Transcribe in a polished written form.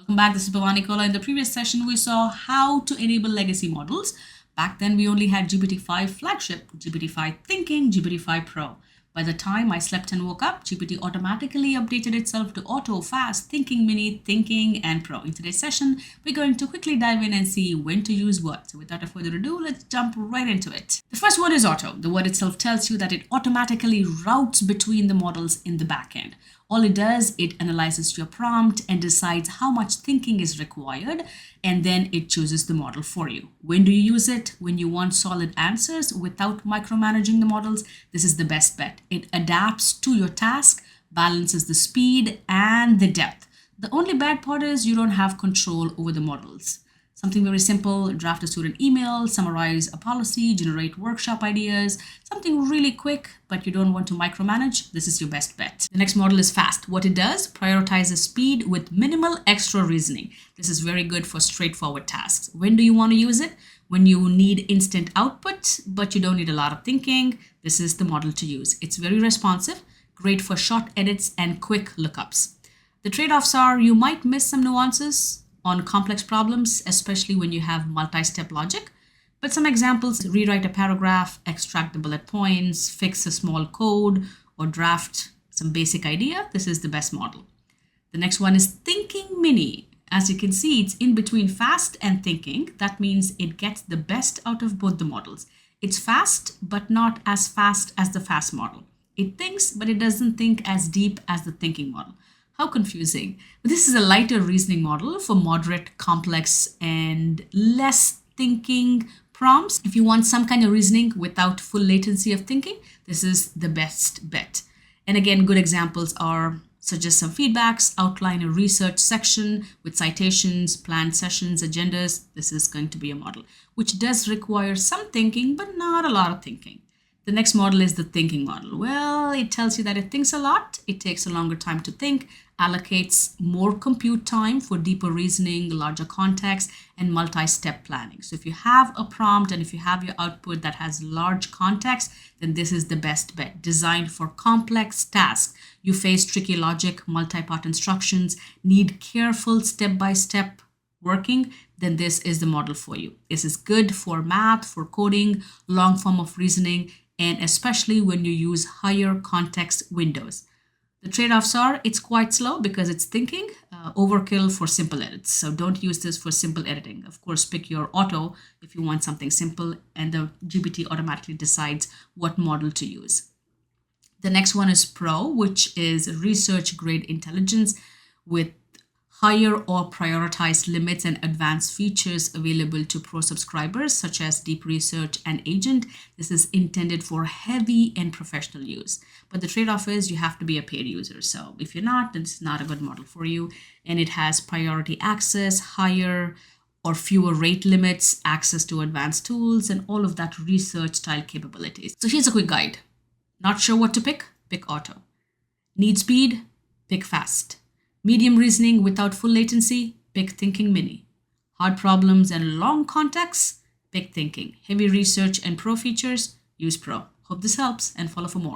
Welcome back. This is Bhavani Kola. In the previous session, we saw how to enable legacy models. Back then, we only had GPT-5 flagship, GPT-5 Thinking, GPT-5 Pro. By the time I slept and woke up, GPT automatically updated itself to Auto, Fast, Thinking Mini, Thinking, and Pro. In today's session, we're going to quickly dive in and see when to use what. So without further ado, let's jump right into it. The first one is Auto. The word itself tells you that it automatically routes between the models in the backend. All it does, it analyzes your prompt and decides how much thinking is required, and then it chooses the model for you. When do you use it? When you want solid answers without micromanaging the models, this is the best bet. It adapts to your task, balances the speed and the depth. The only bad part is you don't have control over the models. Something very simple: draft a student email, summarize a policy, generate workshop ideas, something really quick, but you don't want to micromanage. This is your best bet. The next model is Fast. What it does, prioritizes speed with minimal extra reasoning. This is very good for straightforward tasks. When do you want to use it? When you need instant output, but you don't need a lot of thinking, this is the model to use. It's very responsive, great for short edits and quick lookups. The trade-offs are you might miss some nuances on complex problems, especially when you have multi-step logic. But some examples: rewrite a paragraph, extract the bullet points, fix a small code, or draft some basic idea. This is the best model. The next one is Thinking Mini. As you can see, it's in between Fast and Thinking. That means it gets the best out of both the models. It's fast, but not as fast as the Fast model. It thinks, but it doesn't think as deep as the Thinking model. How confusing. But this is a lighter reasoning model for moderate, complex, and less thinking prompts. If you want some kind of reasoning without full latency of thinking, this is the best bet. And again, good examples are suggest some feedbacks, outline a research section with citations, planned sessions, agendas. This is going to be a model which does require some thinking, but not a lot of thinking. The next model is the Thinking model. Well, it tells you that it thinks a lot, it takes a longer time to think, allocates more compute time for deeper reasoning, larger context, and multi-step planning. So if you have a prompt and if you have your output that has large context, then this is the best bet. Designed for complex tasks. You face tricky logic, multi-part instructions, need careful step-by-step working, then this is the model for you. This is good for math, for coding, long form of reasoning, and especially when you use higher context windows. The trade-offs are it's quite slow because it's thinking, overkill for simple edits. So don't use this for simple editing. Of course, pick your Auto if you want something simple, and the GPT automatically decides what model to use. The next one is Pro, which is research grade intelligence with higher or prioritized limits and advanced features available to Pro subscribers, such as deep research and agent. This is intended for heavy and professional use. But the trade-off is you have to be a paid user. So if you're not, then it's not a good model for you. And it has priority access, higher or fewer rate limits, access to advanced tools, and all of that research style capabilities. So here's a quick guide. Not sure what to pick? Pick Auto. Need speed? Pick Fast. Medium reasoning without full latency? Pick Thinking Mini. Hard problems and long contexts? Pick Thinking. Heavy research and Pro features? Use Pro. Hope this helps, and follow for more.